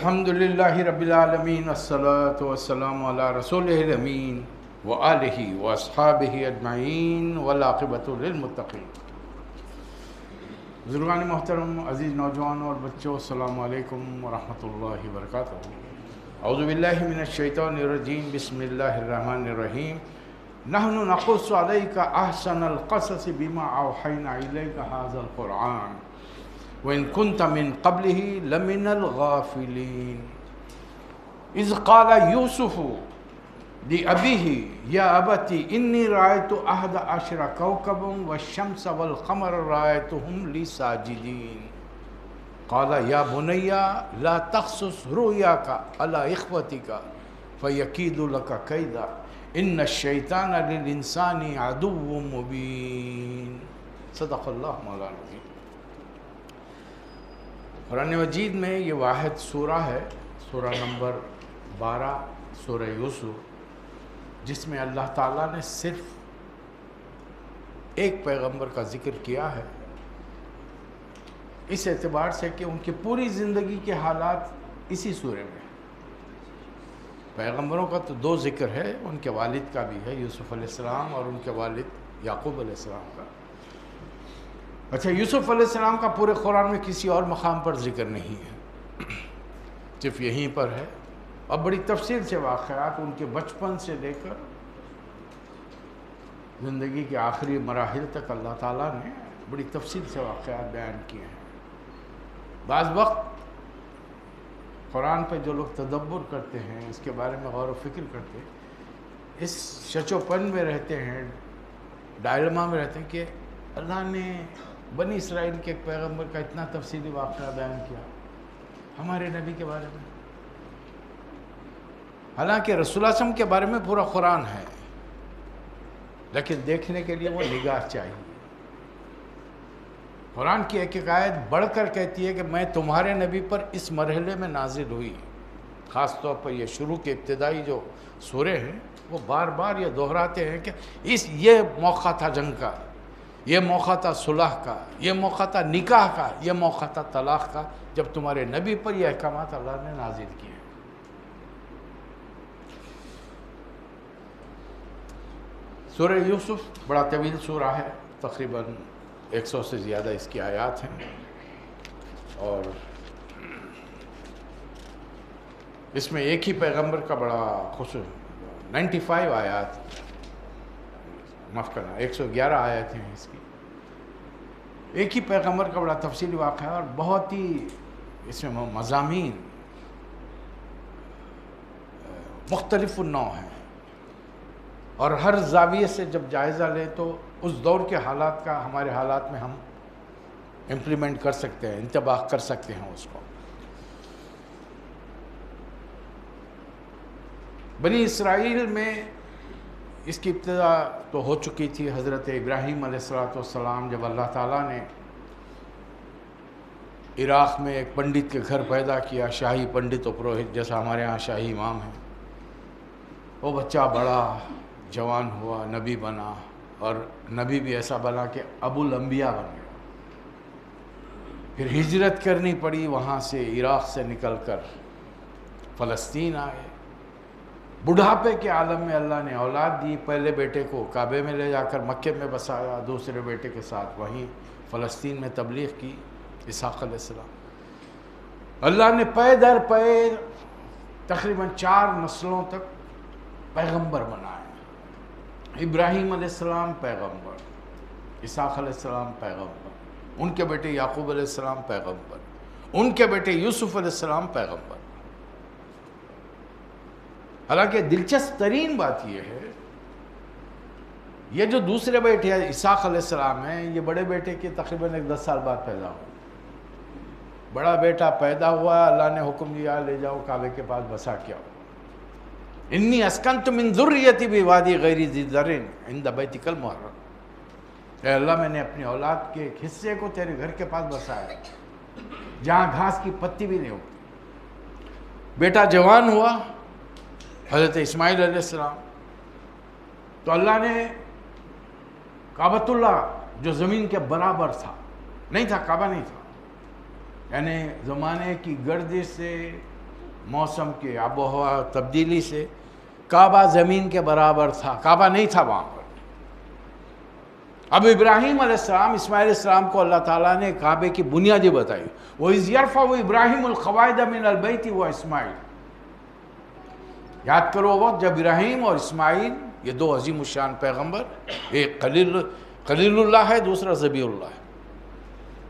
الحمدللہ رب العالمین والصلاة والسلام علی رسولہ الامین وآلہ واصحابہ اجمعین والعاقبۃ للمتقین۔ بزرگان محترم، عزیز نوجوانوں اور بچوں، السلام علیکم ورحمۃ اللہ وبرکاتہ۔ اعوذ باللہ من الشیطان الرجیم، بسم اللہ الرحمن الرحیم۔ نحن نقص علیک احسن القصص بما اوحینا الیک ھذا القرآن وَإِن كُنْتَ مِن قَبْلِهِ لَمِنَ الْغَافِلِينَ إِذْ قَالَ يُوسُفُ لِأَبِيهِ يَا أَبَتِ إِنِّي رَأَيْتُ أَحَدَ عَشْرَ كَوْكَبًا وَالشَّمْسَ وَالْقَمَرَ رَأَيْتُهُمْ لِي سَاجِدِينَ قَالَ يَا بُنَيَّ لَا تَقْصُصْ رُؤْيَاكَ عَلَى إِخْوَتِكَ فَيَكِيدُوا لَكَ كَيْدًا إِنَّ الشَّيْطَانَ لِلْإِنسَانِ عَدُوٌّ مُبِينٌ۔ صدق اللہ مولانا العظیم۔ قرآن مجید میں یہ واحد سورہ ہے، سورہ نمبر 12، سورہ یوسف، جس میں اللہ تعالیٰ نے صرف ایک پیغمبر کا ذکر کیا ہے، اس اعتبار سے کہ ان کی پوری زندگی کے حالات اسی سورے میں۔ پیغمبروں کا تو 2 ذکر ہے، ان کے والد کا بھی ہے، یوسف علیہ السلام، اور ان کے والد یعقوب علیہ السلام کا۔ اچھا، یوسف علیہ السلام کا پورے قرآن میں کسی اور مقام پر ذکر نہیں ہے، صرف یہیں پر ہے، اور بڑی تفصیل سے واقعات ان کے بچپن سے لے کر زندگی کے آخری مراحل تک اللہ تعالیٰ نے بڑی تفصیل سے واقعات بیان کیے ہیں۔ بعض وقت قرآن پہ جو لوگ تدبر کرتے ہیں، اس کے بارے میں غور و فکر کرتے ہیں، اس شچ و پن میں رہتے ہیں، ڈائلما میں رہتے ہیں کہ اللہ نے بنی اسرائیل کے ایک پیغمبر کا اتنا تفصیلی واقعہ بیان کیا ہمارے نبی کے بارے میں، حالانکہ رسول اللہ صلی اللہ علیہ وسلم کے بارے میں پورا قرآن ہے، لیکن دیکھنے کے لیے وہ نگاہ چاہیے۔ قرآن کی ایک ایک آیت بڑھ کر کہتی ہے کہ میں تمہارے نبی پر اس مرحلے میں نازل ہوئی۔ خاص طور پر یہ شروع کے ابتدائی جو سورے ہیں وہ بار بار یہ دہراتے ہیں کہ یہ موقع تھا جنگ کا، یہ موقع تھا صلح کا، یہ موقع تھا نکاح کا، یہ موقع تھا طلاق کا، جب تمہارے نبی پر یہ احکامات اللہ نے نازل کیے۔ سورہ یوسف بڑا طویل سورہ ہے، تقریباً 100 سے زیادہ اس کی آیات ہیں، اور اس میں ایک ہی پیغمبر کا بڑا خصوص 95 آیات، معاف کرنا 111 آیتیں ہیں اس کی، ایک ہی پیغمبر کا بڑا تفصیلی واقعہ ہے، اور بہت ہی اس میں مضامین مختلف النوع ہیں، اور ہر زاویے سے جب جائزہ لیں تو اس دور کے حالات کا ہمارے حالات میں ہم امپلیمنٹ کر سکتے ہیں، انطباق کر سکتے ہیں اس کو۔ بنی اسرائیل میں اس کی ابتدا تو ہو چکی تھی حضرت ابراہیم علیہ السلام، جب اللہ تعالیٰ نے عراق میں ایک پنڈت کے گھر پیدا کیا، شاہی پنڈت و پروہت، جیسا ہمارے ہاں شاہی امام ہیں۔ وہ بچہ بڑا جوان ہوا، نبی بنا، اور نبی بھی ایسا بنا کہ ابو الانبیاء بن گیا۔ پھر ہجرت کرنی پڑی وہاں سے، عراق سے نکل کر فلسطین آئے۔ بڑھاپے کے عالم میں اللہ نے اولاد دی، پہلے بیٹے کو کعبے میں لے جا کر مکے میں بسایا، دوسرے بیٹے کے ساتھ وہیں فلسطین میں تبلیغ کی، اسحاق علیہ السلام۔ اللہ نے پے در پے تقریباً 4 نسلوں تک پیغمبر بنائے۔ ابراہیم علیہ السلام پیغمبر، اسحاق علیہ السلام پیغمبر، ان کے بیٹے یعقوب علیہ السلام پیغمبر، ان کے بیٹے یوسف علیہ السلام پیغمبر۔ حالانکہ دلچسپ ترین بات یہ ہے، یہ جو دوسرے بیٹے اسحاق علیہ السلام ہیں، یہ بڑے بیٹے کے تقریباً 10 سال بعد پیدا ہوئے۔ بڑا بیٹا پیدا ہوا، اللہ نے حکم دیا لے جاؤ کعبے کے پاس بسا کیا۔ انی اسکنت من ذریتی بوادی غیر ذی زرع عند بیتک المحرم، اے اللہ میں نے اپنی اولاد کے ایک حصے کو تیرے گھر کے پاس بسایا جہاں گھاس کی پتی بھی نہیں ہوتی۔ بیٹا جوان ہوا، حضرت اسماعیل علیہ السلام، تو اللہ نے کعبۃ اللہ جو زمین کے برابر تھا، نہیں تھا، کعبہ نہیں تھا، یعنی زمانے کی گردش سے موسم کی آب و ہوا تبدیلی سے کعبہ زمین کے برابر تھا، کعبہ نہیں تھا وہاں پر۔ اب ابراہیم علیہ السلام، اسماعیل علیہ السلام کو اللہ تعالیٰ نے کعبے کی بنیادیں بتائی۔ وَإِذْ يَرْفَعُ إِبْرَاهِيمُ الْقَوَاعِدَ مِنَ الْبَيْتِ وَإِسْمَاعِيلُ، یاد کرو وقت جب ابراہیم اور اسماعیل، یہ دو عظیم الشان پیغمبر، ایک خلیل اللہ ہے، دوسرا ذبیح اللہ ہے،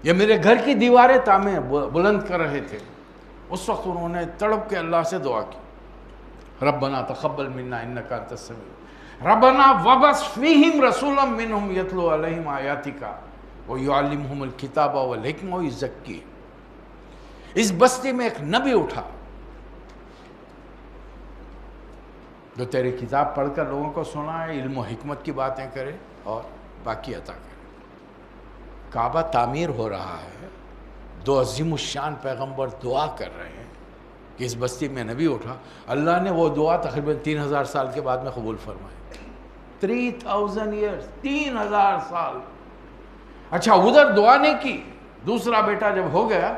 یہ میرے گھر کی دیواریں تعمیر بلند کر رہے تھے، اس وقت انہوں نے تڑپ کے اللہ سے دعا کی، ربنا تقبل منا انک انت السمیع، ربنا وابعث فیہم رسولا منہم یتلو علیہم آیاتک ویعلمہم الکتاب والحکمہ ویزکیہم۔ اس بستی میں ایک نبی اٹھا جو تیری کتاب پڑھ کر لوگوں کو سنائے، علم و حکمت کی باتیں کرے اور باقی عطا کرے۔ کعبہ تعمیر ہو رہا ہے، دو عظیم الشان پیغمبر دعا کر رہے ہیں کہ اس بستی میں نبی اٹھا، اللہ نے وہ دعا تقریباً 3000 سال کے بعد میں قبول فرمائی۔ 3000 ایئرز، 3000 سال۔ اچھا ادھر دعا نہیں کی، دوسرا بیٹا جب ہو گیا،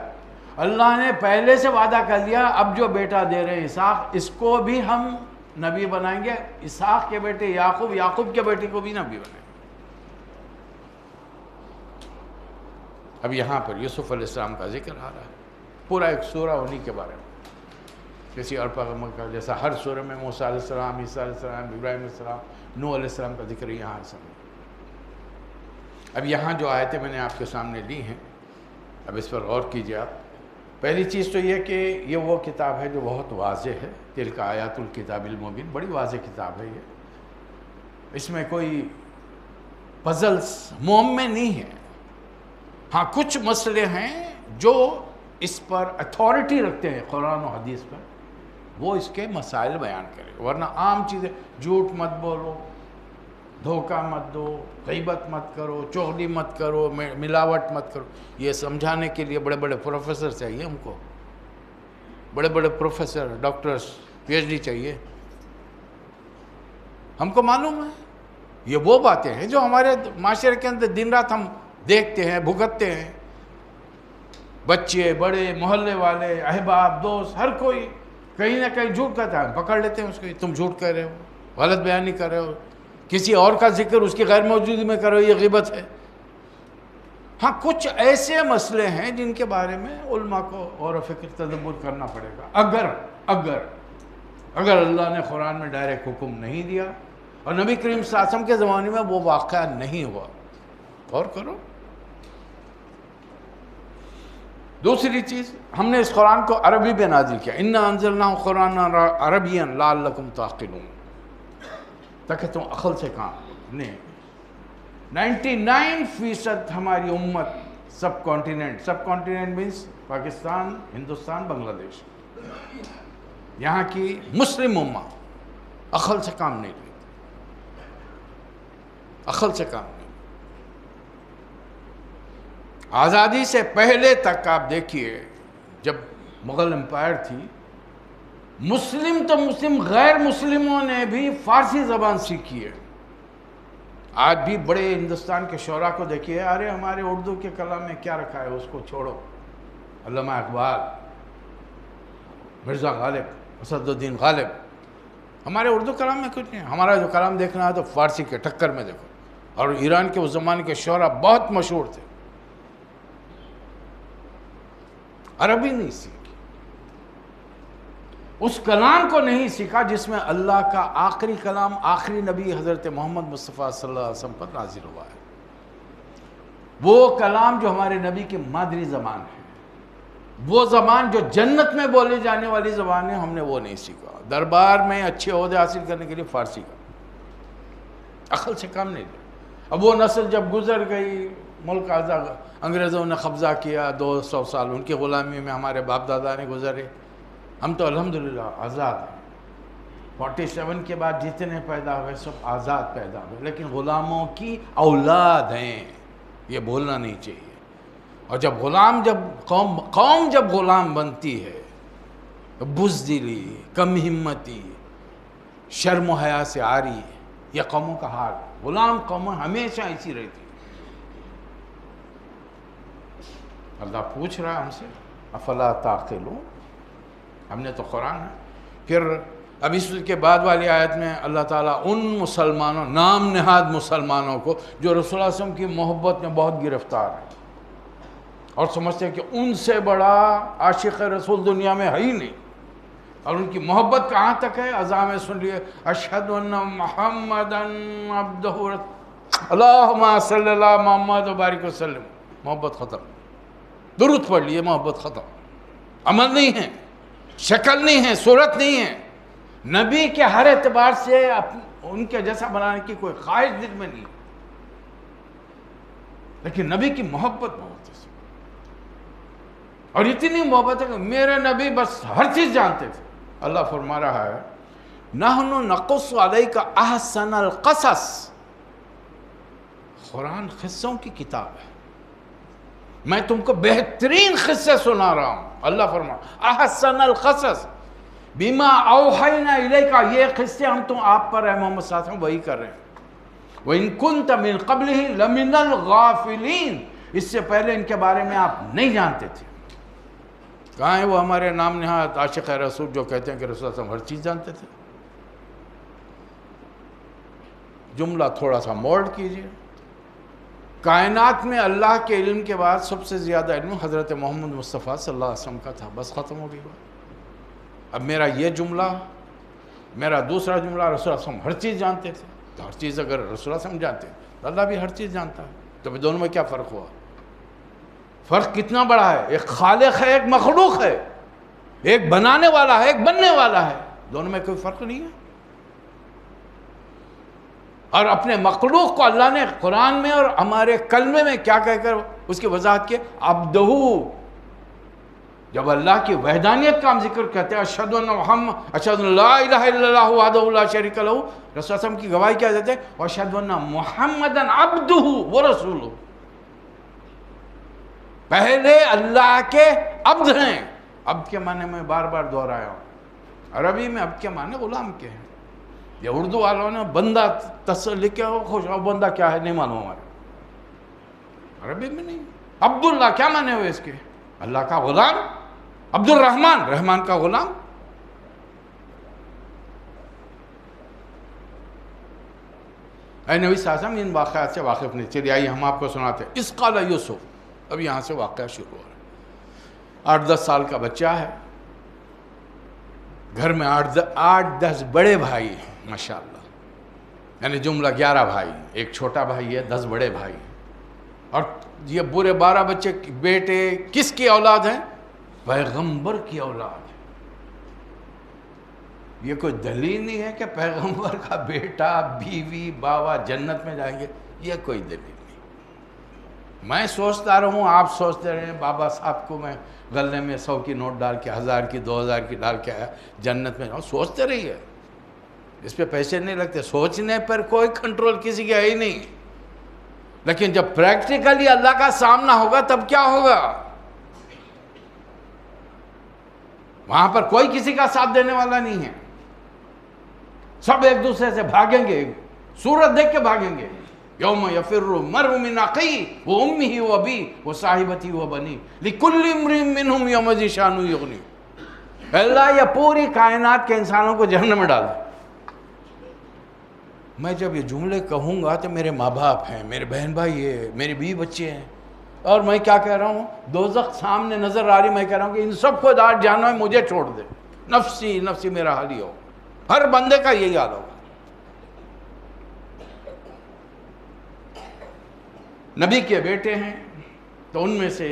اللہ نے پہلے سے وعدہ کر لیا اب جو بیٹا دے رہے ہیں اسحاق، اس کو بھی ہم نبی بنائیں گے، اسحاق کے بیٹے یعقوب، یعقوب کے بیٹے کو بھی نبی بنائیں گے۔ اب یہاں پر یوسف علیہ السلام کا ذکر آ رہا ہے، پورا ایک سورہ انہی کے بارے میں، کسی اور پیغمبر کا جیسا ہر سورہ میں موسیٰ علیہ السلام، عیسیٰ علیہ السلام، ابراہیم علیہ السلام، نوح علیہ السلام کا ذکر یہاں سمجھ۔ اب یہاں جو آیتیں میں نے آپ کے سامنے لی ہیں، اب اس پر غور کیجئے آپ۔ پہلی چیز تو یہ کہ یہ وہ کتاب ہے جو بہت واضح ہے، تلک آیات الکتاب المبین، بڑی واضح کتاب ہے یہ، اس میں کوئی پزلز معمے نہیں ہے۔ ہاں کچھ مسئلے ہیں جو اس پر اتھارٹی رکھتے ہیں قرآن و حدیث پر، وہ اس کے مسائل بیان کرے، ورنہ عام چیزیں، جھوٹ مت بولو، دھوکہ مت دو، غیبت مت کرو، چغلی مت کرو، ملاوٹ مت کرو، یہ سمجھانے کے لیے بڑے بڑے پروفیسر چاہیے ہم کو، بڑے بڑے professor, doctors, P H D چاہیے۔ ہم کو معلوم ہے یہ وہ باتیں ہیں جو ہمارے معاشرے کے اندر دن رات ہم دیکھتے ہیں، بھگتتے ہیں، بچے، بڑے، محلے والے، احباب، دوست، ہر کوئی کہیں نہ کہیں جھوٹ کہتا ہے، پکڑ لیتے ہیں اس کو، تم جھوٹ کہہ رہے ہو، غلط بیانی کر رہے ہو، کسی اور کا ذکر اس کی غیر موجودگی میں کرو، یہ غیبت ہے۔ ہاں کچھ ایسے مسئلے ہیں جن کے بارے میں علماء کو غور و فکر تدبر کرنا پڑے گا۔ اگر اللہ نے قرآن میں ڈائریکٹ حکم نہیں دیا اور نبی کریم صلی اللہ علیہ وسلم کے زمانے میں وہ واقعہ نہیں ہوا، غور کرو۔ دوسری چیز، ہم نے اس قرآن کو عربی میں نازل کیا، اِنَّا أَنزَلْنَاهُ قُرْآنًا عَرَبِيًّا لَعَلَّكُمْ تَعْقِلُونَ، تاکہ تم عقل سے کام لیں۔ 99% ہماری امت سب کانٹیننٹ مینس پاکستان، ہندوستان، بنگلہ دیش، یہاں کی مسلم امہ عقل سے کام نہیں لیتی، عقل سے کام نہیں۔ آزادی سے پہلے تک آپ دیکھیے، جب مغل امپائر تھی، مسلم تو مسلم، غیر مسلموں نے بھی فارسی زبان سیکھی ہے۔ آج بھی بڑے ہندوستان کے شعراء کو دیکھیے، ارے ہمارے اردو کے کلام میں کیا رکھا ہے، اس کو چھوڑو۔ علامہ اقبال، مرزا غالب، اسد الدین غالب، ہمارے اردو کلام میں کچھ نہیں ہے، ہمارا جو کلام دیکھنا ہے تو فارسی کے ٹکر میں دیکھو۔ اور ایران کے اس زمانے کے شعراء بہت مشہور تھے، عربی نہیں سیکھی، اس کلام کو نہیں سیکھا جس میں اللہ کا آخری کلام، آخری نبی حضرت محمد مصطفیٰ صلی اللہ علیہ وسلم پر نازل ہوا ہے، وہ کلام جو ہمارے نبی کی مادری زبان ہے، وہ زبان جو جنت میں بولے جانے والی زبان ہے، ہم نے وہ نہیں سیکھا۔ دربار میں اچھے عہدے حاصل کرنے کے لیے فارسی کا، عقل سے کام نہیں لیا۔ اب وہ نسل جب گزر گئی، ملک آزاد، انگریزوں نے قبضہ کیا، 200 سال ان کی غلامی میں ہمارے باپ دادا نے گزرے، ہم تو الحمدللہ آزاد ہیں۔ 47 کے بعد جتنے پیدا ہوئے سب آزاد پیدا ہوئے، لیکن غلاموں کی اولاد ہیں، یہ بھولنا نہیں چاہیے۔ اور جب قوم جب غلام بنتی ہے، بزدلی، کم ہمتی، شرم و حیا سے عاری، یہ قوموں کا حال ہے۔ غلام قوم ہمیشہ ایسی رہتی ہے۔ اللہ پوچھ رہا ہے ہم سے، افلا تعقلون، ہم نے تو قرآن ہے. پھر اب اس کے بعد والی آیت میں اللہ تعالیٰ ان مسلمانوں، نام نہاد مسلمانوں کو جو رسول اللہ علیہ وسلم کی محبت میں بہت گرفتار ہیں اور سمجھتے ہیں کہ ان سے بڑا عاشق رسول دنیا میں ہے ہی نہیں، اور ان کی محبت کہاں تک ہے؟ اذان میں سن لیے اشہد ان محمدن عبدہ، اللہم صلی اللہ محمد و بارک وسلم، محبت ختم. درود پڑھ لیے، محبت ختم. عمل نہیں ہے، شکل نہیں ہے، صورت نہیں ہے. نبی کے ہر اعتبار سے ان کے جیسا بنانے کی کوئی خواہش دل میں نہیں، لیکن نبی کی محبت بہت ہے، اور اتنی محبت ہے کہ میرے نبی بس ہر چیز جانتے تھے. اللہ فرما رہا ہے نحن نقص علیک احسن القصص. قرآن قصوں کی کتاب ہے، میں تم کو بہترین قصے سنا رہا ہوں. اللہ فرما احسن القصص بما اوحینا الیک، یہ قصے ہم تم آپ پر ہے محمد صلی اللہ علیہ وسلم وہی کر رہے ہیں. وَإِن كُنْتَ مِن قَبْلِهِ لَمِنَ الْغَافِلِينَ، اس سے پہلے ان کے بارے میں آپ نہیں جانتے تھے. کہاں ہیں وہ ہمارے نام نہاد عاشق رسول جو کہتے ہیں کہ رسول اللہ علیہ وسلم ہر چیز جانتے تھے؟ جملہ تھوڑا سا مولڈ کیجئے. کائنات میں اللہ کے علم کے بعد سب سے زیادہ علم حضرت محمد مصطفیٰ صلی اللہ علیہ وسلم کا تھا. بس ختم ہو گئی بات. اب میرا یہ جملہ، میرا دوسرا جملہ، رسول اللہ علیہ وسلم ہر چیز جانتے تھے، تو ہر چیز اگر رسول اللہ علیہ وسلم جانتے ہیں تو اللہ بھی ہر چیز جانتا ہے. تو دونوں میں کیا فرق ہوا؟ فرق کتنا بڑا ہے. ایک خالق ہے، ایک مخلوق ہے، ایک بنانے والا ہے، ایک بننے والا ہے. دونوں میں کوئی فرق نہیں ہے. اور اپنے مخلوق کو اللہ نے قرآن میں اور ہمارے کلمے میں کیا کہہ کر اس کی وضاحت کی؟ عبدہ. جب اللہ کی وحدانیت کا ہم ذکر کرتے ہیں اشہد ان محمد، اشہد ان لا الہ الا اللہ وحدہ لا شریک لہ، رسول اللہ علیہ وسلم کی گواہی کیا دیتے ہیں؟ واشہد ان محمدن عبدہ ورسولہ. پہلے اللہ کے عبد ہیں. عبد کے معنی میں بار بار دہرایا ہوں، عربی میں عبد کے معنی غلام کے ہیں. یہ اردو والوں نے بندہ لکھ کے خوش، بندہ کیا ہے نہیں معلوم ہمارے. عربی میں نہیں. عبداللہ کیا معنی ہوئے اس کے؟ اللہ کا غلام. عبد الرحمن، رحمان کا غلام. اے نبی صلی اللہ علیہ وسلم ان واقعات سے واقف نہیں. چلیے آئیے ہم آپ کو سناتے ہیں. اس قال یوسف، اب یہاں سے واقعہ شروع ہو رہا ہے. 8-10 سال کا بچہ ہے، گھر میں 8-10 بڑے بھائی ہیں ماشاءاللہ، یعنی جملہ 11 بھائی، ایک چھوٹا بھائی ہے، 10 بڑے بھائی ہیں. اور یہ پورے 12 بچے بیٹے کس کی اولاد ہیں؟ پیغمبر کی اولاد ہے. یہ کوئی دلیل نہیں ہے کہ پیغمبر کا بیٹا، بیوی، باوا جنت میں جائیں گے. یہ کوئی دلیل نہیں. میں سوچتا رہوں، آپ سوچتے رہیں، بابا صاحب کو میں غلے میں 100 کی نوٹ ڈال کے، 1000 کی، 2000 کی ڈال کے آیا جنت میں جاؤں. سوچتے رہیے، اس پہ پیسے نہیں لگتے. سوچنے پر کوئی کنٹرول کسی کا ہے ہی نہیں. لیکن جب پریکٹیکلی اللہ کا سامنا ہوگا تب کیا ہوگا؟ وہاں پر کوئی کسی کا ساتھ دینے والا نہیں ہے. سب ایک دوسرے سے بھاگیں گے، صورت دیکھ کے بھاگیں گے. یوم یفر المرء من اخیہ وامہ وابیہ وصاحبتہ وبنیہ لکل امرئ منہم یومئذ شأن یغنیہ. اللہ یہ پوری کائنات کے انسانوں کو جہنم میں ڈال دے. میں جب یہ جملے کہوں گا تو میرے ماں باپ ہیں، میرے بہن بھائی ہیں، میرے بیوی بچے ہیں، اور میں کیا کہہ رہا ہوں؟ دوزخ سامنے نظر آ رہی. میں کہہ رہا ہوں کہ ان سب کو دار جہنم میں مجھے چھوڑ دے. نفسی نفسی میرا حال ہی ہو. ہر بندے کا یہی حال ہوگا. نبی کے بیٹے ہیں تو ان میں سے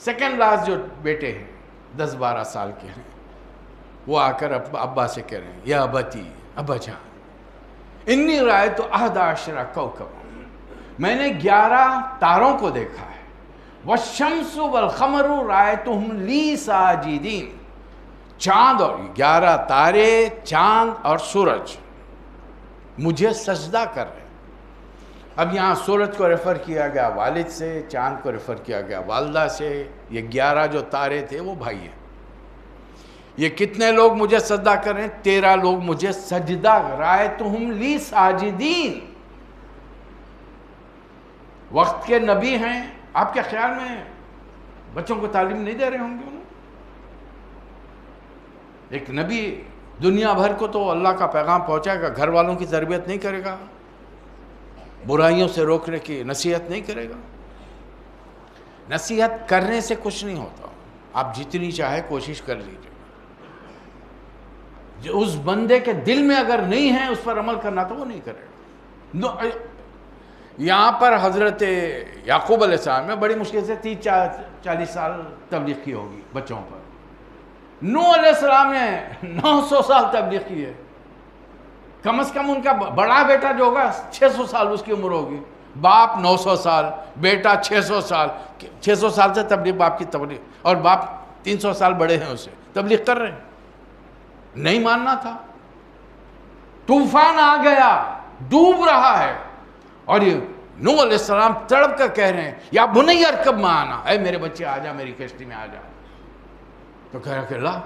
سیکنڈ لاسٹ جو بیٹے ہیں 10-12 سال کے ہیں، وہ آ کر ابا سے کہہ رہے ہیں یا ابتی، ابا جان، انی رأیت 11 کوکبا، میں نے 11 تاروں کو دیکھا ہے. والشمس والقمر رأیتہم لی ساجدین، چاند اور 11 تارے، چاند اور سورج مجھے سجدہ کر رہے ہیں. اب یہاں سورج کو ریفر کیا گیا والد سے، چاند کو ریفر کیا گیا والدہ سے. یہ 11 جو تارے تھے وہ بھائی ہیں. یہ کتنے لوگ مجھے سجدہ کر رہے ہیں؟ 13 لوگ مجھے سجدہ. رأیتہم لی ساجدین. وقت کے نبی ہیں. آپ کے خیال میں بچوں کو تعلیم نہیں دے رہے ہوں گے؟ انہوں ایک نبی دنیا بھر کو تو اللہ کا پیغام پہنچائے گا، گھر والوں کی تربیت نہیں کرے گا، برائیوں سے روکنے کی نصیحت نہیں کرے گا۔ نصیحت کرنے سے کچھ نہیں ہوتا، آپ جتنی چاہے کوشش کر لیجیے، جو اس بندے کے دل میں اگر نہیں ہے اس پر عمل کرنا تو وہ نہیں کرے گا۔ یہاں پر حضرت یعقوب علیہ السلام میں بڑی مشکل سے 30-40 سال تبلیغ کی ہوگی بچوں پر۔ نوح علیہ السلام نے 900 سال تبلیغ کی ہے، کم از کم ان کا بڑا بیٹا جو ہوگا 600 سال اس کی عمر ہوگی، باپ 900 سال، بیٹا 600 سال، 600 سال سے تبلیغ، باپ کی تبلیغ، اور باپ 300 سال بڑے ہیں اسے، تبلیغ کر رہے ہیں، نہیں ماننا تھا۔ طوفان آ گیا، ڈوب رہا ہے، اور یہ نوح علیہ السلام تڑپ کر کہہ رہے ہیں یا بنی ارکب معنا، اے میرے بچے آ جا، میری کشتی میں آ جا۔ تو کہہ رہا کہ لا،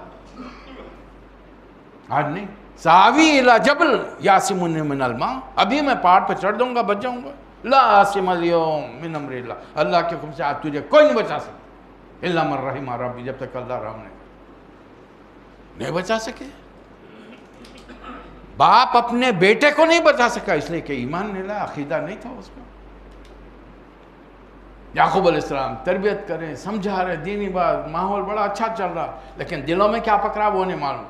آج نہیں، ساوی الی جبل یعصمنی من الماء، ابھی میں پہاڑ پہ چڑھ دوں گا، بچ جاؤں گا۔ لا عاصم اليوم من امر اللہ، اللہ کے حکم سے آج تجھے کوئی نہیں بچا سکتا، الا من رحم ربی، جب تک اللہ رحم نہیں بچا سکے۔ باپ اپنے بیٹے کو نہیں بچا سکا اس لیے کہ ایمان نہیں لایا، عقیدہ نہیں تھا اس کا۔ یعقوب علیہ السلام تربیت کریں، سمجھا رہے دینی بات، ماحول بڑا اچھا چل رہا، لیکن دلوں میں کیا پکڑا وہ نہیں معلوم۔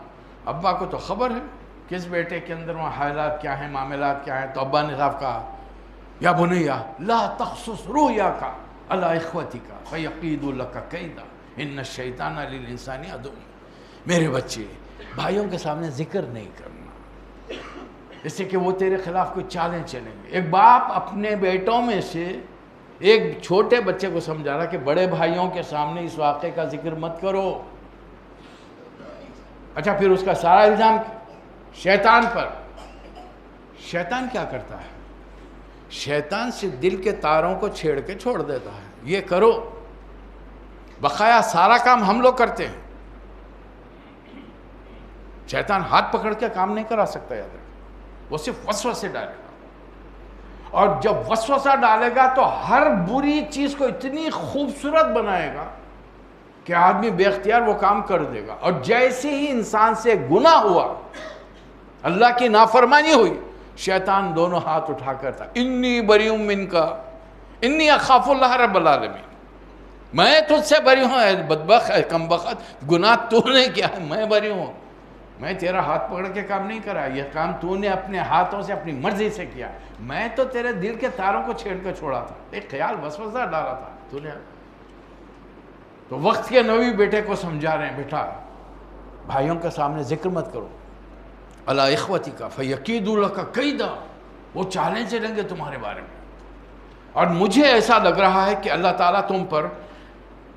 ابا کو تو خبر ہے کس بیٹے کے اندر وہاں حالات کیا ہیں، معاملات کیا ہیں، تو ابا نے صاحب کہا یا بنیا لا تخصص رؤیاک علی اخوتک فیقیدوا لک کیدا ان الشیطان للانسان عدو۔ میرے بچے، بھائیوں کے سامنے ذکر نہیں کرنا اس سے کہ وہ تیرے خلاف کوئی چالیں چلیں گے۔ ایک باپ اپنے بیٹوں میں سے ایک چھوٹے بچے کو سمجھا رہا کہ بڑے بھائیوں کے سامنے اس واقعے کا ذکر مت کرو۔ اچھا، پھر اس کا سارا الزام شیطان پر۔ شیطان کیا کرتا ہے؟ شیطان سے دل کے تاروں کو چھیڑ کے چھوڑ دیتا ہے، یہ کرو، بقایا سارا کام ہم لوگ کرتے ہیں۔ شیطان ہاتھ پکڑ کے کام نہیں کرا سکتا، یاد رکھیں، وہ صرف وسوسے ڈالے گا، اور جب وسوسہ ڈالے گا تو ہر بری چیز کو اتنی خوبصورت بنائے گا کہ آدمی بے اختیار وہ کام کر دے گا۔ اور جیسے ہی انسان سے گناہ ہوا، اللہ کی نافرمانی ہوئی، شیطان دونوں ہاتھ اٹھا کر تھا انی بریء منک انی اخاف اللہ رب العالمین، میں تجھ سے بری ہوں، اے بدبخت، اے کمبخت، گناہ تو نے کیا ہے، میں بری ہوں، میں تیرا ہاتھ پکڑ کے کام نہیں کرا، یہ کام تو نے اپنے ہاتھوں سے اپنی مرضی سے کیا، میں تو تیرے دل کے تاروں کو چھیڑ کر چھوڑا تھا، ایک خیال وسوسہ ڈالا تھا تو نے۔ تو وقت کے نبی بیٹے کو سمجھا رہے ہیں، بیٹا بھائیوں کے سامنے ذکر مت کرو، علی اخوتک فیکیدوا لک کیدا، وہ چالیں چلیں گے تمہارے بارے میں۔ اور مجھے ایسا لگ رہا ہے کہ اللہ تعالیٰ تم پر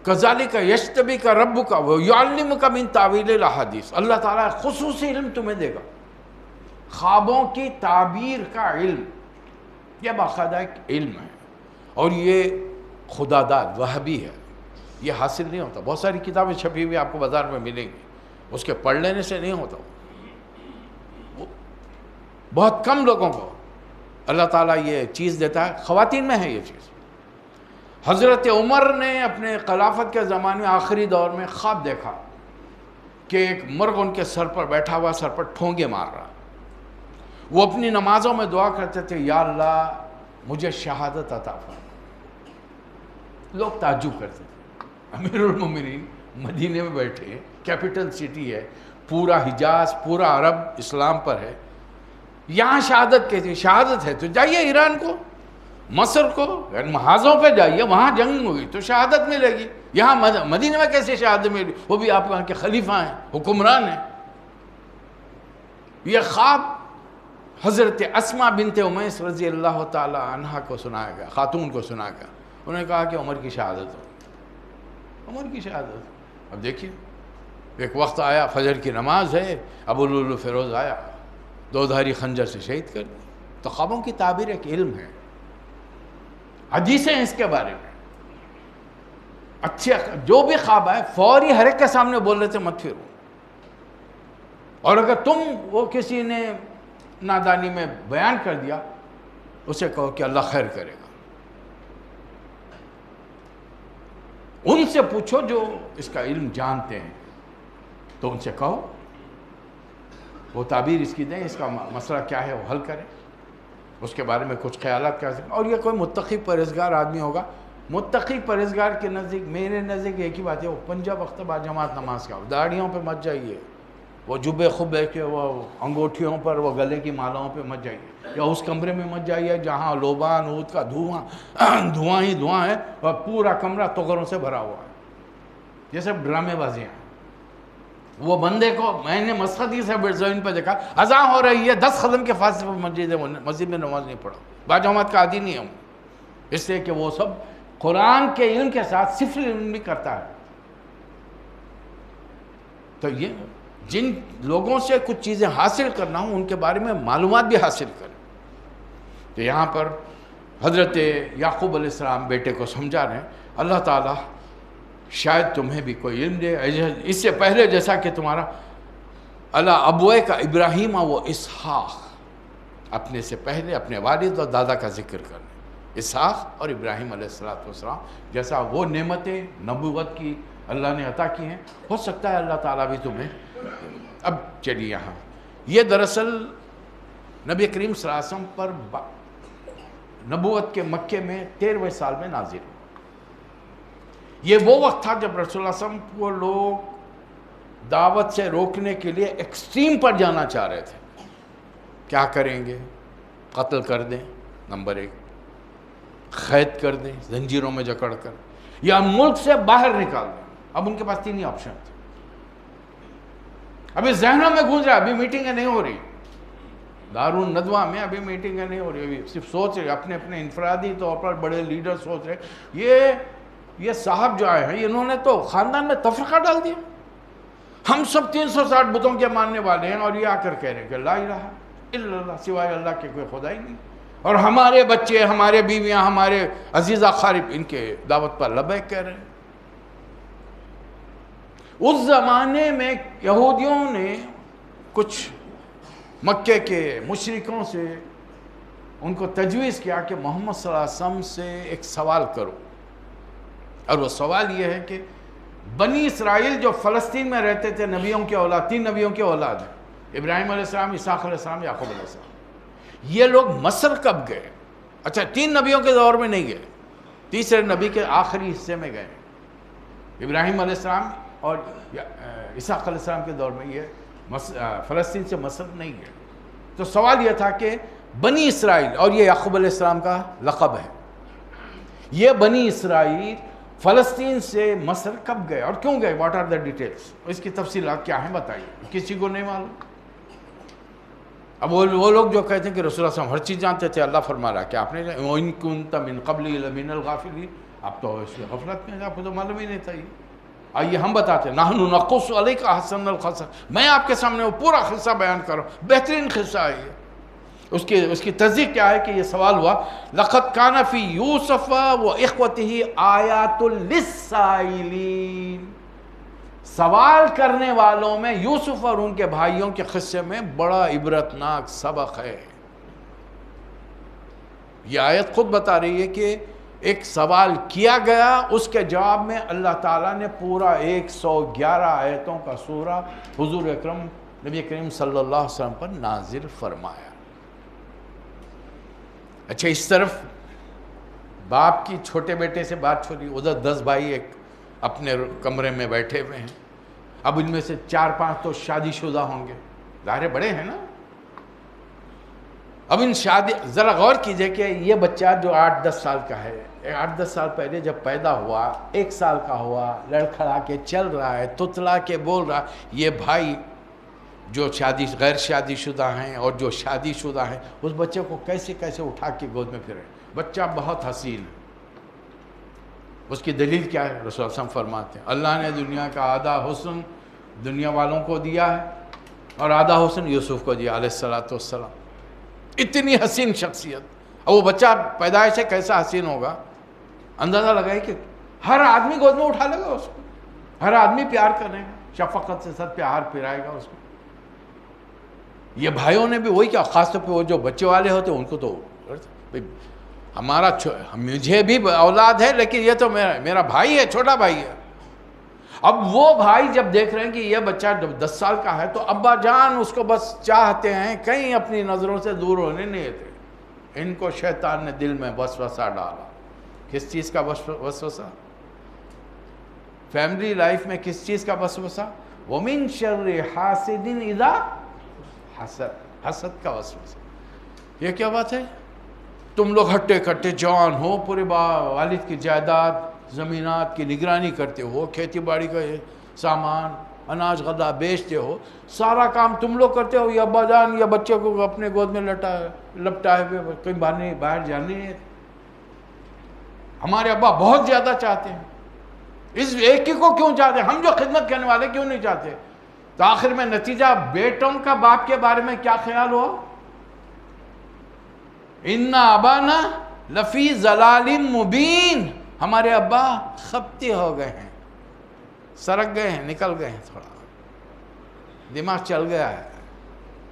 کذالک یجتبیک ربک ویعلمک من تاویل الاحادیث، اللہ تعالیٰ خصوصی علم تمہیں دے گا، خوابوں کی تعبیر کا علم، یہ باقاعدہ ایک علم ہے، اور یہ خدا داد وہابی ہے، یہ حاصل نہیں ہوتا۔ بہت ساری کتابیں چھپی ہوئی آپ کو بازار میں ملیں گی، اس کے پڑھ لینے سے نہیں ہوتا، بہت کم لوگوں کو اللہ تعالیٰ یہ چیز دیتا ہے، خواتین میں ہے یہ چیز۔ حضرت عمر نے اپنے خلافت کے زمانے میں آخری دور میں خواب دیکھا کہ ایک مرغ ان کے سر پر بیٹھا ہوا، سر پر ٹھونگے مار رہا۔ وہ اپنی نمازوں میں دعا کرتے تھے، یا اللہ مجھے شہادت عطا فرما۔ لوگ تعجب کرتے تھے، امیر المومنین مدینے میں بیٹھے، کیپٹل سٹی ہے، پورا حجاز، پورا عرب اسلام پر ہے، یہاں شہادت کہتی، شہادت ہے تو جائیے ایران کو، مصر کو، محاذوں پہ جائیے، وہاں جنگ ہوگی تو شہادت ملے گی، یہاں مدینہ میں کیسے شہادت ملے گی، وہ بھی آپ وہاں کے خلیفہ ہیں، حکمران ہیں۔ یہ خواب حضرت اسماء بنت امیس رضی اللہ تعالی عنہ کو سنایا گیا، خاتون کو سنا گیا، انہوں نے کہا کہ عمر کی شہادت ہو، عمر کی شہادت۔ اب دیکھیے، ایک وقت آیا، فجر کی نماز ہے، ابو لؤلؤ فیروز آیا، دو دھاری خنجر سے شہید کر دیا۔ تو خوابوں کی تعبیر ایک علم ہے، حدیثیں ہیں اس کے بارے میں، اچھے جو بھی خواب آئے فوری ہر ایک کے سامنے بول رہے تھے مت پھرو، اور اگر تم وہ کسی نے نادانی میں بیان کر دیا اسے کہو کہ اللہ خیر کرے گا، ان سے پوچھو جو اس کا علم جانتے ہیں، تو ان سے کہو وہ تعبیر اس کی دیں، اس کا مسئلہ کیا ہے وہ حل کریں، اس کے بارے میں کچھ خیالات کیا سکیں. اور یہ کوئی متقی پرہیزگار آدمی ہوگا. متقی پرہیزگار کے نزدیک، میرے نزدیک ایک ہی بات ہے، وہ 5 وقت با جماعت نماز کا. داڑھیوں پہ مت جائیے، وہ جبے خبے کے وہ انگوٹھیوں پر، وہ گلے کی مالاؤں پہ مت جائیے، یا اس کمرے میں مت جائیے جہاں لوبان عود کا دھواں ہی دھواں ہے اور پورا کمرہ تغروں سے بھرا ہوا ہے. یہ سب ڈرامے بازیاں ہیں. وہ بندے کو میں نے مسجد سے زمین پہ دیکھا، اذان ہو رہی ہے 10 قدم کے فاصلے پر مسجد میں نماز نہیں پڑھا. باجماعت کا عادی نہیں ہوں، اس لیے کہ وہ سب قرآن کے علم کے ساتھ صفر علم بھی کرتا ہے. تو یہ جن لوگوں سے کچھ چیزیں حاصل کرنا ہوں ان کے بارے میں معلومات بھی حاصل کریں. تو یہاں پر حضرت یعقوب علیہ السلام بیٹے کو سمجھا رہے ہیں، اللہ تعالیٰ شاید تمہیں بھی کوئی علم دے. اس سے پہلے جیسا کہ تمہارا اللہ ابوئے کا ابراہیم و اسحاق، اپنے سے پہلے اپنے والد اور دادا کا ذکر کرنے، اسحاق اور ابراہیم علیہ السلام جیسا وہ نعمتیں نبوت کی اللہ نے عطا کی ہیں، ہو سکتا ہے اللہ تعالیٰ بھی تمہیں. اب چلیے یہاں یہ دراصل نبی کریم صلی اللہ علیہ وسلم پر نبوت کے مکے میں 13ویں سال میں نازل ہوا. یہ وہ وقت تھا جب رسول اللہ صلی اللہ علیہ وسلم کو لوگ دعوت سے روکنے کے لیے ایکسٹریم پر جانا چاہ رہے تھے. کیا کریں گے؟ قتل کر دیں نمبر 1، قید کر دیں زنجیروں میں جکڑ کر، یا ملک سے باہر نکال دیں. اب ان کے پاس 3 ہی آپشن تھے. ابھی ذہنوں میں گونج رہا ہے، ابھی میٹنگیں نہیں ہو رہی دارالندوہ میں، ابھی میٹنگیں نہیں ہو رہی، ابھی صرف سوچ رہے اپنے اپنے انفرادی طور پر. بڑے لیڈر سوچ رہے یہ صاحب جو آئے ہیں انہوں نے تو خاندان میں تفرقہ ڈال دیا. ہم سب 360 بتوں کے ماننے والے ہیں اور یہ آ کر کہہ رہے ہیں کہ لا الہ الا اللہ، سوائے اللہ کے کوئی خدا ہی نہیں، اور ہمارے بچے، ہمارے بیویاں، ہمارے عزیز اقارب ان کے دعوت پر لبیک کہہ رہے ہیں. اس زمانے میں یہودیوں نے کچھ مکے کے مشرکوں سے ان کو تجویز کیا کہ محمد صلی اللہ علیہ وسلم سے ایک سوال کرو، اور وہ سوال یہ ہے کہ بنی اسرائیل جو فلسطین میں رہتے تھے، نبیوں کے اولاد، 3 نبیوں کے اولاد ہیں، ابراہیم علیہ السلام، اسحاق علیہ السلام، یعقوب علیہ السلام. یہ لوگ مصر کب گئے؟ اچھا 3 نبیوں کے دور میں نہیں گئے، تیسرے نبی کے آخری حصے میں گئے. ابراہیم علیہ السلام اور اسحاق علیہ السلام کے دور میں یہ فلسطین سے مصر نہیں گئے. تو سوال یہ تھا کہ بنی اسرائیل، اور یہ یعقوب علیہ السلام کا لقب ہے، یہ بنی اسرائیل فلسطین سے مصر کب گئے اور کیوں گئے؟ What are the details? اس کی تفصیلات کیا ہیں بتائیے. کسی کو نہیں معلوم. اب وہ لوگ جو کہتے ہیں کہ رسول اللہ صلی اللہ علیہ وسلم ہر چیز جانتے تھے، اللہ فرما رہا ہے کہ آپ نے وَإِن كُنْتَ مِن قَبْلِهِ لَمِنَ الْغَافِلِينَ، آپ تو اس غفلت میں، آپ کو تو معلوم ہی نہیں تھا. آئیے ہم بتاتے ہیں، نحن نقص علیک احسن القصص، میں آپ کے سامنے وہ پورا قصہ بیان کروں، بہترین قصہ ہے یہ. اس کی تصدیق کیا ہے کہ یہ سوال ہوا، لقد کان فی یوسف و اخوتہ آیات للسائلین، سوال کرنے والوں میں یوسف اور ان کے بھائیوں کے قصے میں بڑا عبرتناک سبق ہے. یہ آیت خود بتا رہی ہے کہ ایک سوال کیا گیا، اس کے جواب میں اللہ تعالیٰ نے پورا 111 آیتوں کا سورہ حضور اکرم نبی کریم صلی اللہ علیہ وسلم پر نازل فرمایا. اچھا، اس طرف باپ کی چھوٹے بیٹے سے بات چھوڑی، ادھر 10 بھائی ایک اپنے کمرے میں بیٹھے ہوئے ہیں. اب ان میں سے 4-5 تو شادی شدہ ہوں گے، ظاہر بڑے ہیں نا. اب ان شادی، ذرا غور کیجئے کہ یہ بچہ جو 8-10 سال کا ہے، 8-10 سال پہلے جب پیدا ہوا، 1 سال کا ہوا، لڑکھڑا کے چل رہا ہے، تتلا کے بول رہا، یہ بھائی جو غیر شادی شدہ ہیں اور جو شادی شدہ ہیں، اس بچے کو کیسے کیسے اٹھا کے گود میں پھرے. بچہ بہت حسین ہے. اس کی دلیل کیا ہے؟ رسول اللہ صلی اللہ علیہ وسلم فرماتے ہیں اللہ نے دنیا کا آدھا حسن دنیا والوں کو دیا ہے اور آدھا حسن یوسف کو دیا علیہ السلام. اتنی حسین شخصیت. اور وہ بچہ پیدائش سے کیسا حسین ہوگا، اندازہ لگائے کہ ہر آدمی گود میں اٹھا لے گا اس کو، ہر آدمی پیار کرے گا، شفقت سے ساتھ پیار پھرائے گا اس کو. یہ بھائیوں نے بھی وہی کیا، خاص طور پہ وہ جو بچے والے ہوتے ان کو تو مجھے بھی اولاد ہے لیکن یہ تو میرا بھائی ہے، چھوٹا بھائی ہے. اب وہ بھائی جب دیکھ رہے ہیں کہ یہ بچہ جب 10 سال کا ہے تو ابا جان اس کو بس چاہتے ہیں، کہیں اپنی نظروں سے دور ہونے نہیں دیتے۔ ان کو شیطان نے دل میں وسوسہ ڈالا۔ کس چیز کا وسوسہ؟ فیملی لائف میں کس چیز کا وسوسہ؟ وَمِن شَرِّ حَاسِدٍ اِذَا حَسَد، حسد کا وسوسہ۔ یہ کیا بات ہے؟ تم لوگ ہٹے کٹے جوان ہو، پورے والد کی جائیداد زمینات کی نگرانی کرتے ہو، کھیتی باڑی کا سامان اناج غلہ بیچتے ہو، سارا کام تم لوگ کرتے ہو، یہ ابا جان یا بچے کو اپنے گود میں لپٹائے ہوئے کہیں باہر جانے ہیں۔ ہمارے ابا بہت زیادہ چاہتے ہیں، اس ایک ہی کو کیوں چاہتے ہیں؟ ہم جو خدمت کرنے والے کیوں نہیں چاہتے؟ تو آخر میں نتیجہ بیٹوں کا باپ کے بارے میں کیا خیال ہوا؟ اِنَّ أَبَانَا لَفِي ضَلَالٍ مُبِينٍ، ہمارے ابا خبتے ہو گئے ہیں، سرک گئے ہیں، نکل گئے ہیں، تھوڑا دماغ چل گیا ہے،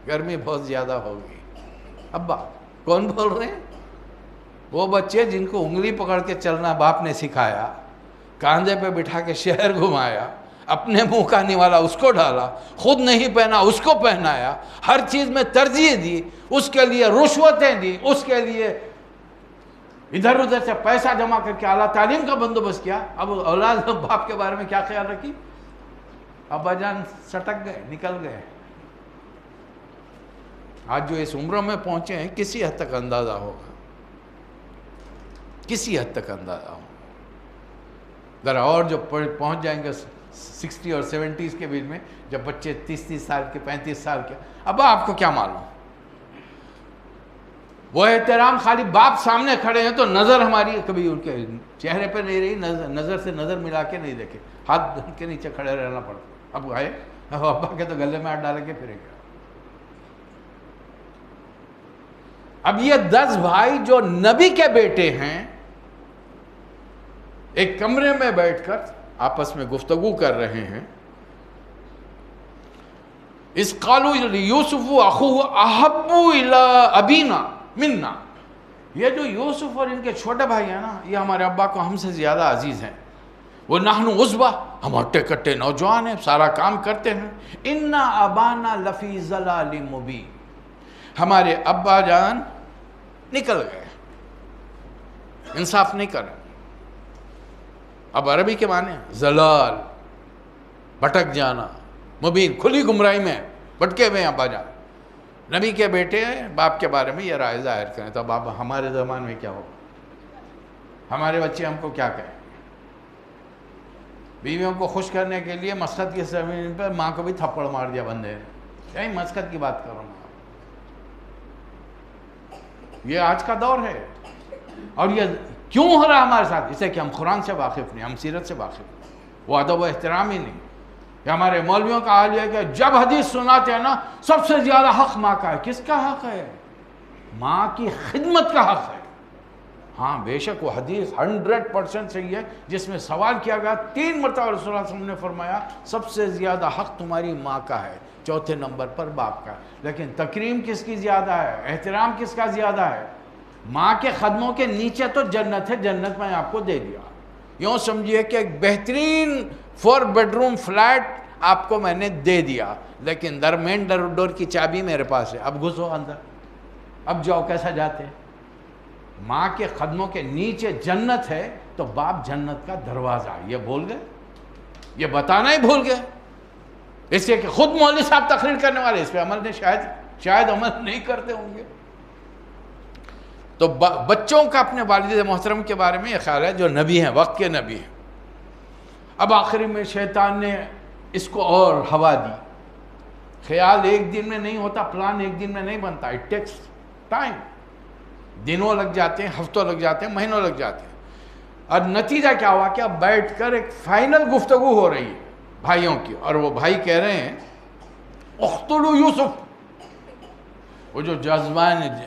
گرمی بہت زیادہ ہوگی۔ ابا کون بول رہے ہیں؟ وہ بچے جن کو انگلی پکڑ کے چلنا باپ نے سکھایا، کاندھے پہ بٹھا کے شہر گھمایا، اپنے منہ کا نوالا اس کو ڈالا، خود نہیں پہنا اس کو پہنایا، ہر چیز میں ترجیح دی، اس کے لیے رشوتیں دی، اس کے لیے ادھر ادھر سے پیسہ جمع کر کے اعلیٰ تعلیم کا بندوبست کیا۔ اب اولاد باپ کے بارے میں کیا خیال رکھی؟ ابا جان سٹک گئے، نکل گئے۔ آج جو اس عمر میں پہنچے ہیں کسی حد تک اندازہ ہوگا، کسی حد تک اندازہ ہوگا۔ ذرا اور جو پہنچ جائیں گے 60 اور 70 کے بیچ میں، جب بچے 30 سال کے 35 سال کے، ابا آپ کو کیا معلوم؟ وہ احترام خالی باپ سامنے کھڑے ہیں تو نظر ہماری کبھی ان کے چہرے پہ نہیں رہی، نظر سے نظر ملا کے نہیں دیکھے، ہاتھ کے نیچے کھڑے رہنا پڑتا۔ اب آئے ابا کے تو گلے میں ہاتھ ڈال کے پھرے گا۔ اب یہ 10 بھائی جو نبی کے بیٹے ہیں، ایک کمرے میں بیٹھ کر آپس میں گفتگو کر رہے ہیں۔ اِذْ قَالُوا لِيُوسُفُ أَخُوهُ أَحَبُّ إِلَىٰ أَبِينَا مِنَّا، یہ جو یوسف اور ان کے چھوٹے بھائی ہیں نا، یہ ہمارے ابا کو ہم سے زیادہ عزیز ہیں۔ وَنَحْنُ عُصْبَةٌ، ہم ہٹے کٹے نوجوان ہیں، سارا کام کرتے ہیں۔ إِنَّ أَبَانَا لَفِي ضَلَالٍ مُبِينٍ، ہمارے ابا جان نکل گئے، انصاف نہیں کریں۔ اب عربی کے معنی زلال، بھٹک جانا، مبین، کھلی گمراہی میں بھٹکے ہوئے ہیں ابا جان۔ نبی کے بیٹے باپ کے بارے میں یہ رائے ظاہر کریں تو اب ہمارے زمان میں کیا ہوگا؟ ہمارے بچے ہم کو کیا کہیں؟ بیویوں کو خوش کرنے کے لیے مسخت کی زمین پر ماں کو بھی تھپڑ مار دیا بندے نے، یہی مسخت کی بات کر رہا ہوں۔ یہ آج کا دور ہے، اور یہ کیوں ہو رہا ہمارے ساتھ؟ اس سے کہ ہم قرآن سے واقف نہیں، ہم سیرت سے واقف نہیں، وہ ادب و احترام ہی نہیں۔ کہ ہمارے مولویوں کا حال یہ ہے کہ جب حدیث سناتے ہیں نا، سب سے زیادہ حق ماں کا ہے۔ کس کا حق ہے؟ ماں کی خدمت کا حق ہے۔ ہاں بے شک وہ حدیث 100% صحیح ہے جس میں سوال کیا گیا 3 مرتبہ رسول اللہ صلی اللہ علیہ وسلم نے فرمایا سب سے زیادہ حق تمہاری ماں کا ہے، چوتھے نمبر پر باپ کا ہے۔ لیکن تکریم کس کی زیادہ ہے؟ احترام کس کا زیادہ ہے؟ ماں کے قدموں کے نیچے تو جنت ہے، جنت میں آپ کو دے دیا۔ یوں سمجھیے کہ ایک بہترین 4 بیڈروم فلیٹ آپ کو میں نے دے دیا، لیکن درمین ڈور کی چابی میرے پاس ہے، اب گھسو اندر، اب جاؤ، کیسا جاتے؟ ماں کے قدموں کے نیچے جنت ہے تو باپ جنت کا دروازہ ہے۔ یہ بھول گئے، یہ بتانا ہی بھول گئے، اس لیے کہ خود مولوی صاحب تقریر کرنے والے اس پہ عمل نے شاید عمل نہیں کرتے ہوں گے۔ تو بچوں کا اپنے والد محترم کے بارے میں یہ خیال ہے جو نبی ہیں، وقت کے نبی ہیں۔ اب آخری میں شیطان نے اس کو اور ہوا دی۔ خیال ایک دن میں نہیں ہوتا، پلان ایک دن میں نہیں بنتا، اٹ ٹیکس ٹائم، دنوں لگ جاتے ہیں، ہفتوں لگ جاتے ہیں، مہینوں لگ جاتے ہیں۔ اور نتیجہ کیا ہوا کہ اب بیٹھ کر ایک فائنل گفتگو ہو رہی ہے بھائیوں کی، اور وہ بھائی کہہ رہے ہیں اقتلوا یوسف، وہ جو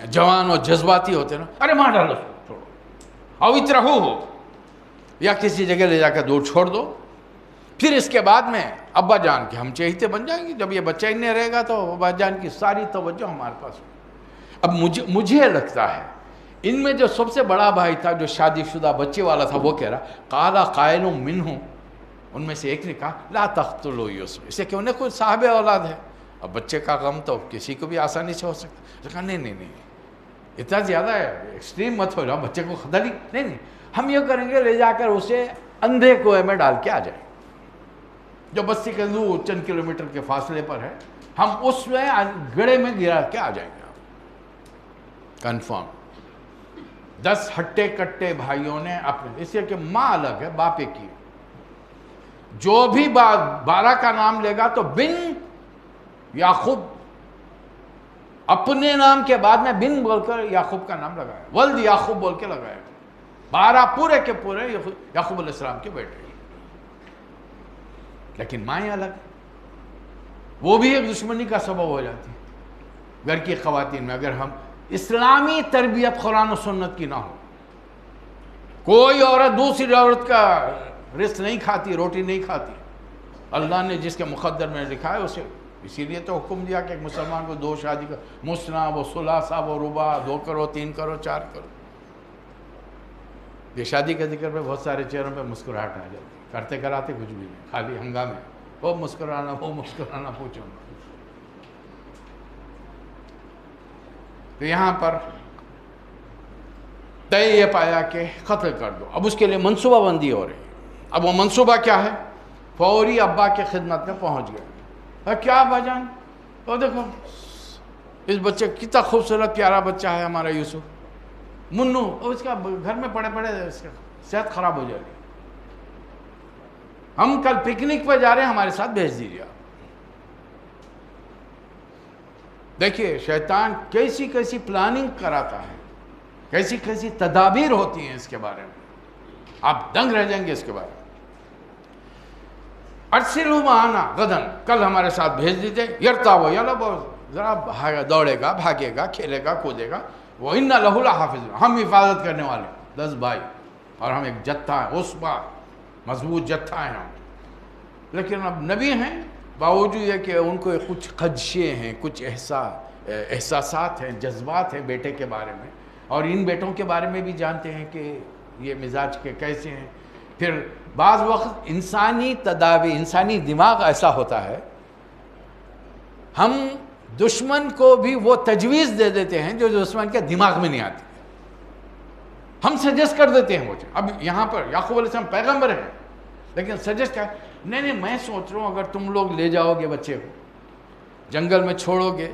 جوان اور جذباتی ہوتے ہیں نا، ارے مار ڈالو، چھوڑو، او اطرحوہ، یا کسی جگہ لے جا کر دور چھوڑ دو۔ پھر اس کے بعد میں ابا جان کے ہم چہیتے بن جائیں گے، جب یہ بچہ ہی نہیں رہے گا تو ابا جان کی ساری توجہ ہمارے پاس ہوگی۔ اب مجھے لگتا ہے ان میں جو سب سے بڑا بھائی تھا جو شادی شدہ بچے والا تھا، وہ کہہ رہا قال قائل منہم، ان میں سے ایک نے کہا لا تقتلوا یوسف، اس سے کہ انہیں کوئی صاحب اولاد ہے، اب بچے کا غم تو کسی کو بھی آسانی سے ہو سکتا ہے۔ کہا نہیں اتنا زیادہ ہے، ایکسٹریم مت ہو جاؤ، بچے کو خطرہ نہیں، ہم یہ کریں گے لے جا کر اسے اندھے کنویں میں ڈال کے آ جائیں، جو بستی کے دور چند کلومیٹر کے فاصلے پر ہے، ہم اس میں گڑھے میں گرا کے آ جائیں گے۔ کنفرم 10 ہٹے کٹے بھائیوں نے اپنے، اس لیے کہ ماں الگ ہے، باپ ایک ہی، جو بھی بارہ کا نام لے گا تو بن یعقوب، اپنے نام کے بعد میں بن بول کر یعقوب کا نام لگایا، ولد یعقوب بول کے لگایا، 12 پورے کے پورے یعقوب علیہ السلام کے بیٹے، لیکن مائیں الگ، وہ بھی ایک دشمنی کا سبب ہو جاتی ہے گھر کی خواتین میں، اگر ہم اسلامی تربیت قرآن و سنت کی نہ ہو۔ کوئی عورت دوسری عورت کا رزق نہیں کھاتی، روٹی نہیں کھاتی، اللہ نے جس کے مقدر میں لکھا ہے اسے، اسی لیے تو حکم دیا کہ ایک مسلمان کو 2 شادی کا، مثنیٰ و ثلاثہ و رباع، 2 کرو 3 کرو 4 کرو۔ یہ شادی کے ذکر پہ بہت سارے چہروں پہ مسکراہٹ آ جاتی، کرتے کراتے کچھ بھی نہیں، خالی ہنگامے، وہ مسکرانا پوچھو۔ تو یہاں پر طے یہ پایا کہ قتل کر دو، اب اس کے لیے منصوبہ بندی ہو رہی ہے۔ اب وہ منصوبہ کیا ہے؟ فوری ابا کے خدمت میں پہنچ گیا، کیا ابا جان، تو دیکھو اس بچے کتنا خوبصورت پیارا بچہ ہے ہمارا یوسف، منو، اور اس کا گھر میں پڑے پڑے اس کا صحت خراب ہو جائے گی، ہم کل پکنک پہ جا رہے ہیں، ہمارے ساتھ بھیج دیجیے۔ دیکھیے شیطان کیسی کیسی پلاننگ کراتا ہے، کیسی کیسی تدابیر ہوتی ہیں اس کے بارے میں، آپ دنگ رہ جائیں گے اس کے بارے میں۔ ارسلوا معنا غدن، کل ہمارے ساتھ بھیج دیجیے، یرتا و یلعب، ذرا دوڑے گا، بھاگے گا، کھیلے گا، کودے گا، وَإِنَّ لَهُ لَحَافِظُونَ، ہم حفاظت کرنے والے 10 بھائی، اور ہم ایک جتھا ہے، عصبہ مضبوط جتھا ہے ہم۔ لیکن اب نبی ہیں، باوجود یہ کہ ان کو کچھ خدشے ہیں، کچھ احساسات ہیں، جذبات ہیں بیٹے کے بارے میں، اور ان بیٹوں کے بارے میں بھی جانتے ہیں کہ یہ مزاج کے کیسے ہیں۔ پھر بعض وقت انسانی تدابیر، انسانی دماغ ایسا ہوتا ہے، ہم دشمن کو بھی وہ تجویز دے دیتے ہیں جو دشمن کے دماغ میں نہیں آتی، ہم سجیسٹ کر دیتے ہیں وہ۔ اب یہاں پر یعقوب علیہ السلام پیغمبر ہیں، لیکن سجیسٹ کیا، نہیں میں سوچ رہا ہوں اگر تم لوگ لے جاؤ گے بچے کو، جنگل میں چھوڑو گے،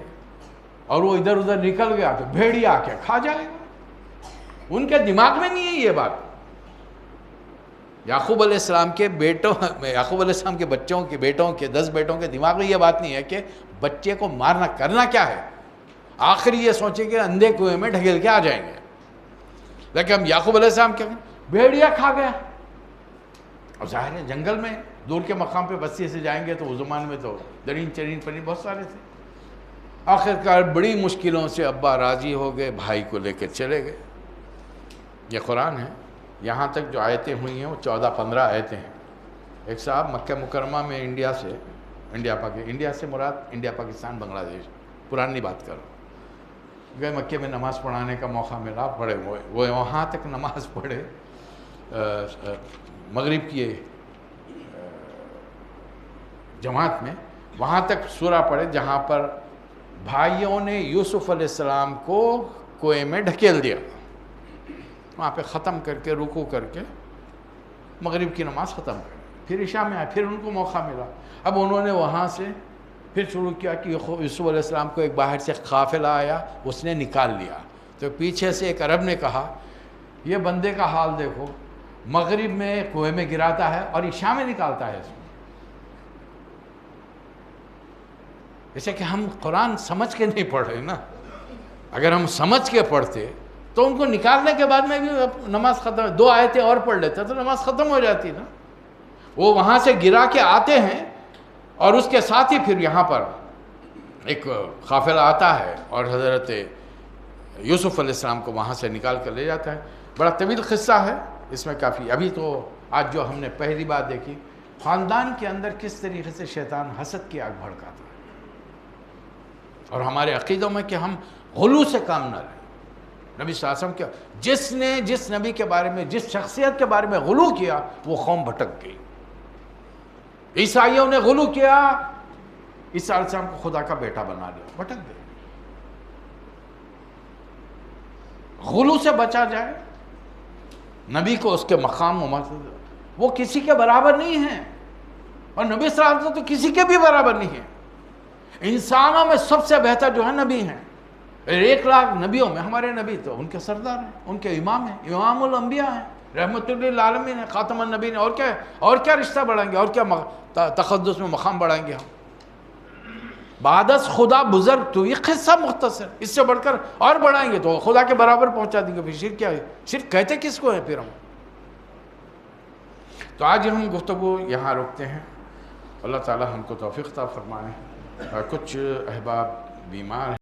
اور وہ ادھر ادھر نکل گیا تو بھیڑیا آ کے کھا جائے گا، ان کے دماغ میں نہیں ہے یہ بات۔ یعقوب علیہ السلام کے بیٹوں، یعقوب علیہ السلام کے بچوں کے بیٹوں کے 10 بیٹوں کے دماغ میں یہ بات نہیں ہے کہ بچے کو مارنا کرنا کیا ہے، آخری یہ سوچیں کہ اندھے کنویں میں ڈھکیل کے آ جائیں گے۔ لیکن ہم یعقوب علیہ السلام کیا، بھیڑیا کھا گیا، اور ظاہر ہے جنگل میں دور کے مقام پہ بستی سے جائیں گے تو اس زمانے میں تو درین چرین پرین بہت سارے تھے۔ آخرکار بڑی مشکلوں سے ابا راضی ہو گئے، بھائی کو لے کے چلے گئے۔ یہ قرآن ہے، یہاں تک جو آیتیں ہوئی ہیں وہ 14-15 آیتیں ہیں۔ ایک صاحب مکہ مکرمہ میں انڈیا سے مراد انڈیا پاکستان بنگلہ دیش، پرانی بات کرو، گئے مکے میں نماز پڑھانے کا موقع ملا، پڑھے وہ وہاں تک نماز پڑھے، مغرب کی جماعت میں، وہاں تک سورہ پڑھے جہاں پر بھائیوں نے یوسف علیہ السلام کو کنویں میں ڈھکیل دیا، وہاں پہ ختم کر کے رکوع کر کے مغرب کی نماز ختم کر، پھر عشاء میں آئے، پھر ان کو موقع ملا، اب انہوں نے وہاں سے پھر شروع کیا کہ یوسف علیہ السلام کو ایک باہر سے قافلہ آیا، اس نے نکال لیا، تو پیچھے سے ایک عرب نے کہا یہ بندے کا حال دیکھو، مغرب میں کنویں میں گراتا ہے اور عشاء میں نکالتا ہے اس میں۔ جیسے کہ ہم قرآن سمجھ کے نہیں پڑھ رہے نا، اگر ہم سمجھ کے پڑھتے تو ان کو نکالنے کے بعد میں بھی نماز ختم، 2 آیتیں اور پڑھ لیتے تو نماز ختم ہو جاتی نا۔ وہ وہاں سے گرا کے آتے ہیں، اور اس کے ساتھ ہی پھر یہاں پر ایک قافلہ آتا ہے اور حضرت یوسف علیہ السلام کو وہاں سے نکال کر لے جاتا ہے۔ بڑا طویل قصہ ہے، اس میں کافی، ابھی تو آج جو ہم نے پہلی بات دیکھی، خاندان کے اندر کس طریقے سے شیطان حسد کی آگ بھڑکاتا ہے، اور ہمارے عقیدوں میں کہ ہم غلو سے کام نہ لیں۔ نبی صلی اللہ علیہ وسلم کیا، جس نے جس نبی کے بارے میں، جس شخصیت کے بارے میں غلو کیا، وہ قوم بھٹک گئی۔ عیسائیوں نے غلو کیا، عیسیٰ علیہ السلام کو خدا کا بیٹا بنا لیا، بھٹک گئے۔ غلو سے بچا جائے، نبی کو اس کے مقام و مرتبہ، وہ کسی کے برابر نہیں ہیں، اور نبی صلی اللہ علیہ وسلم تو کسی کے بھی برابر نہیں ہیں۔ انسانوں میں سب سے بہتر جو ہے نبی ہیں، 1,00,000 نبیوں میں ہمارے نبی تو ان کے سردار ہیں، ان کے امام ہیں، امام الانبیاء ہیں، رحمت للعالمین ہیں، خاتم النبی ہیں۔ اور کیا رشتہ بڑھائیں گے، اور کیا تقدس میں مقام بڑھائیں گے ہم؟ بعدس خدا بزرگ تو یہ قصہ مختصر، اس سے بڑھ کر اور بڑھائیں گے تو خدا کے برابر پہنچا دیں گے۔ پھر شرک کیا ہے؟ شرک کہتے کس کو ہے پھر ہم؟ تو آج ہم گفتگو یہاں روکتے ہیں۔ اللہ تعالی ہم کو توفیق عطا فرمائے۔ کچھ احباب بیمار ہیں۔